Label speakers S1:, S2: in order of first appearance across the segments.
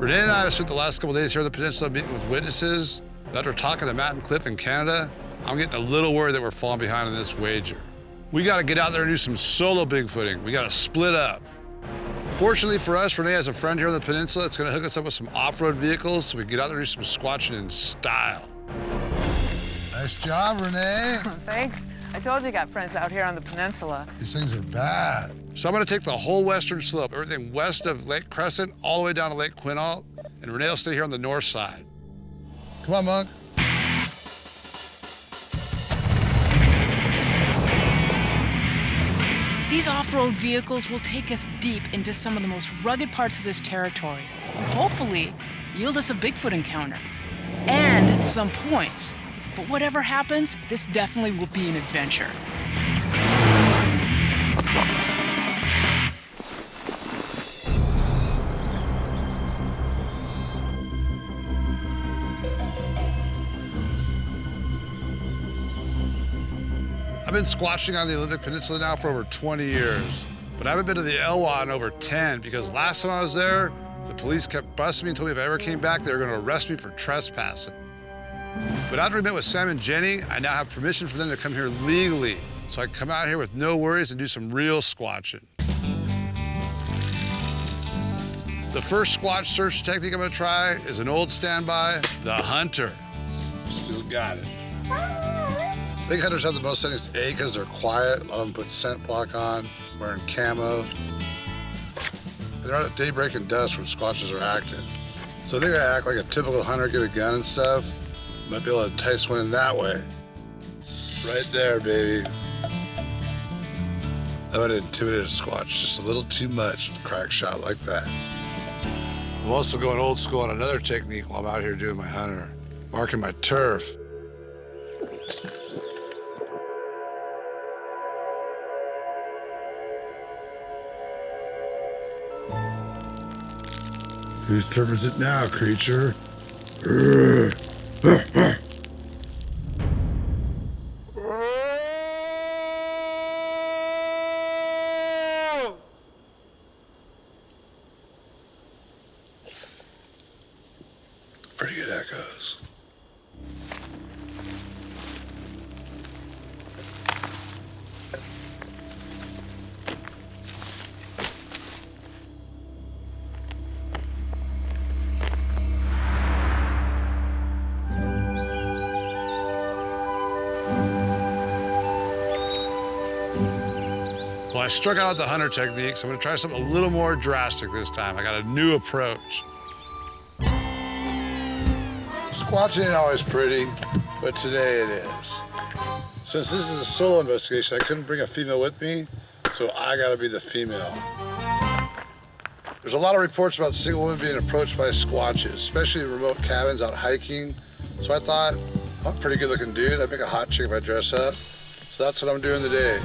S1: Ranae and I have spent the last couple days here on the peninsula meeting with witnesses. After talking to Matt and Cliff in Canada, I'm getting a little worried that we're falling behind on this wager. We gotta get out there and do some solo Bigfooting. We gotta split up. Fortunately for us, Ranae has a friend here on the peninsula that's gonna hook us up with some off-road vehicles so we can get out there and do some squatching in style.
S2: Nice job, Ranae.
S3: Thanks. I told you got friends out here on the peninsula.
S2: These things are bad.
S1: So I'm gonna take the whole western slope, everything west of Lake Crescent, all the way down to Lake Quinault, and Ranae will stay here on the north side.
S2: Come on, Monk.
S4: These off-road vehicles will take us deep into some of the most rugged parts of this territory, and hopefully yield us a Bigfoot encounter and some points. But whatever happens, this definitely will be an adventure.
S1: I've been squatching on the Olympic Peninsula now for over 20 years, but I haven't been to the Elwha in over 10 because last time I was there, the police kept busting me and told me if I ever came back, they were gonna arrest me for trespassing. But after we met with Sam and Jenny, I now have permission for them to come here legally, so I can come out here with no worries and do some real squatching. The first squatch search technique I'm gonna try is an old standby, the hunter.
S2: Still got it. I think hunters have the most settings, A, because they're quiet. A lot of them put scent block on, wearing camo. And they're out at daybreak and dusk when squatches are active. So I think I act like a typical hunter, get a gun and stuff. Might be able to entice one in that way. Right there, baby. That would intimidate a squatch just a little too much, a crack shot like that. I'm also going old school on another technique while I'm out here doing my hunter, marking my turf. Whose turf is it now, creature? Pretty good echoes.
S1: Well, I struck out with the hunter technique, so I'm gonna try something a little more drastic this time. I got a new approach.
S2: Squatching ain't always pretty, but today it is. Since this is a solo investigation, I couldn't bring a female with me, so I gotta be the female. There's a lot of reports about single women being approached by squatches, especially in remote cabins out hiking. So I thought, I'm a pretty good looking dude. I'd make a hot chick if I dress up. So that's what I'm doing today.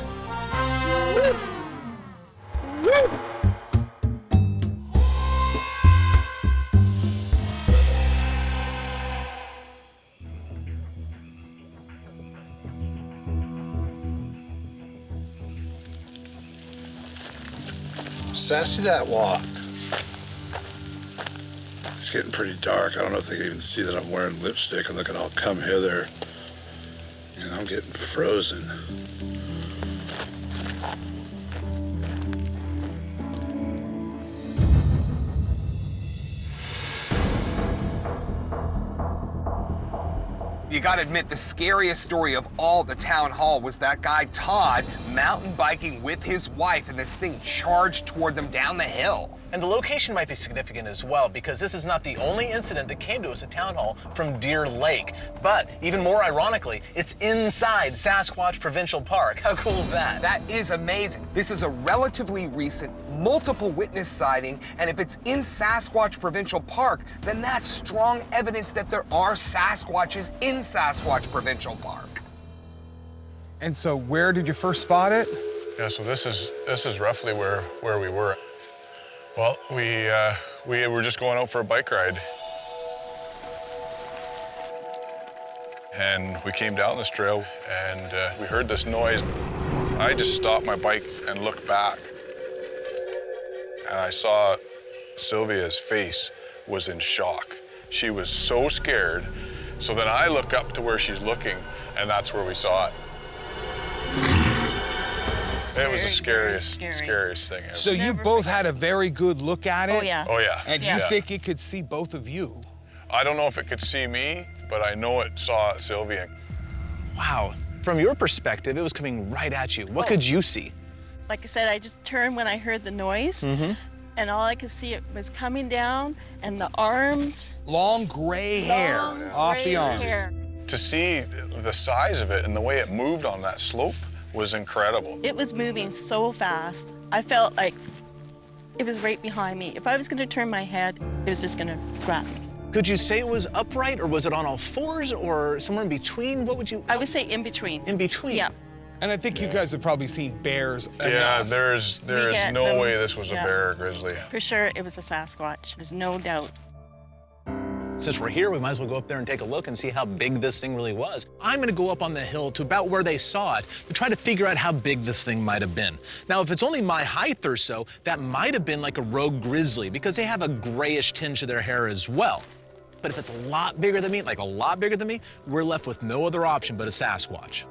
S2: Sassy that walk. It's getting pretty dark. I don't know if they can even see that I'm wearing lipstick and looking all come hither. And I'm getting frozen.
S5: You gotta admit, the scariest story of all at the town hall was that guy Todd mountain biking with his wife and this thing charged toward them down the hill.
S6: And the location might be significant as well, because this is not the only incident that came to us at Town Hall from Deer Lake. But even more ironically, it's inside Sasquatch Provincial Park. How cool is that?
S5: That is amazing. This is a relatively recent, multiple witness sighting, and if it's in Sasquatch Provincial Park, then that's strong evidence that there are Sasquatches in Sasquatch Provincial Park.
S7: And so where did you first spot it?
S8: Yeah, so this is roughly where we were. Well, we were just going out for a bike ride. And we came down this trail and we heard this noise. I just stopped my bike and looked back. And I saw Sylvia's face was in shock. She was so scared. So then I look up to where she's looking, and that's where we saw it. It was the scariest thing ever.
S7: So you both had a very good look at it?
S9: Oh, yeah.
S8: Oh, yeah.
S7: And you think it could see both of you?
S8: I don't know if it could see me, but I know it saw Sylvia.
S6: Wow. From your perspective, it was coming right at you. What could you see?
S9: Like I said, I just turned when I heard the noise, and all I could see it was coming down, and the arms.
S7: Long gray hair off the arms.
S8: To see the size of it and the way it moved on that slope was incredible.
S9: It was moving so fast. I felt like it was right behind me. If I was going to turn my head, it was just going to grab me.
S6: Could you say it was upright, or was it on all fours, or somewhere in between? What would you?
S9: I would say in between.
S6: In between?
S9: Yeah.
S7: And I think you guys have probably seen bears.
S8: Yeah, there is no way this was a bear or grizzly.
S9: For sure, it was a Sasquatch. There's no doubt.
S6: Since we're here, we might as well go up there and take a look and see how big this thing really was. I'm gonna go up on the hill to about where they saw it to try to figure out how big this thing might have been. Now, if it's only my height or so, that might have been like a rogue grizzly because they have a grayish tinge to their hair as well. But if it's a lot bigger than me, like a lot bigger than me, we're left with no other option but a Sasquatch.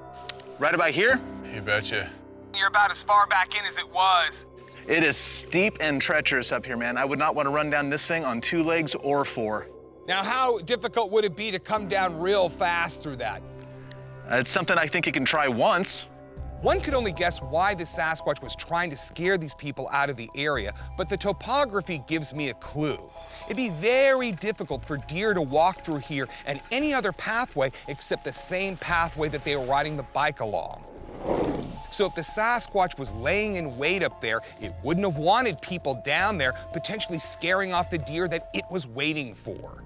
S6: Right about here?
S8: You betcha.
S5: You're about as far back in as it was.
S6: It is steep and treacherous up here, man. I would not want to run down this thing on 2 legs or 4.
S7: Now, how difficult would it be to come down real fast through that?
S6: It's something I think you can try once.
S7: One could only guess why the Sasquatch was trying to scare these people out of the area, but the topography gives me a clue. It'd be very difficult for deer to walk through here and any other pathway except the same pathway that they were riding the bike along. So if the Sasquatch was laying in wait up there, it wouldn't have wanted people down there, potentially scaring off the deer that it was waiting for.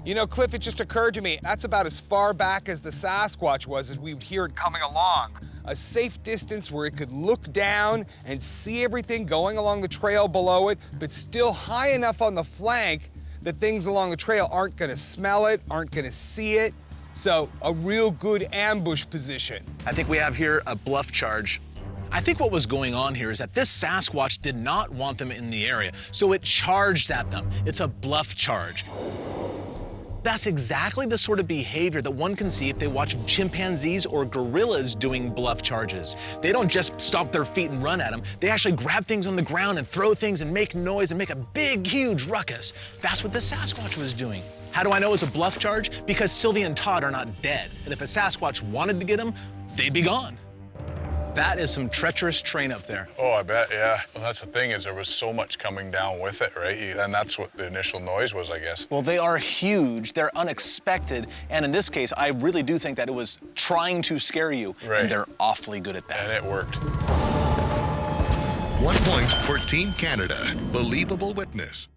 S7: You know, Cliff, it just occurred to me, that's about as far back as the Sasquatch was as we would hear it coming along. A safe distance where it could look down and see everything going along the trail below it, but still high enough on the flank that things along the trail aren't gonna smell it, aren't gonna see it. So a real good ambush position.
S6: I think we have here a bluff charge. I think what was going on here is that this Sasquatch did not want them in the area, so it charged at them. It's a bluff charge. That's exactly the sort of behavior that one can see if they watch chimpanzees or gorillas doing bluff charges. They don't just stomp their feet and run at them. They actually grab things on the ground and throw things and make noise and make a big, huge ruckus. That's what the Sasquatch was doing. How do I know it's a bluff charge? Because Sylvia and Todd are not dead. And if a Sasquatch wanted to get them, they'd be gone. That is some treacherous terrain up there.
S8: Oh, I bet, yeah. Well, that's the thing is there was so much coming down with it, right? And that's what the initial noise was, I guess.
S6: Well, they are huge, they're unexpected, and in this case, I really do think that it was trying to scare you,
S8: right.
S6: And they're awfully good at that.
S8: And it worked.
S10: 1 point for Team Canada. Believable witness.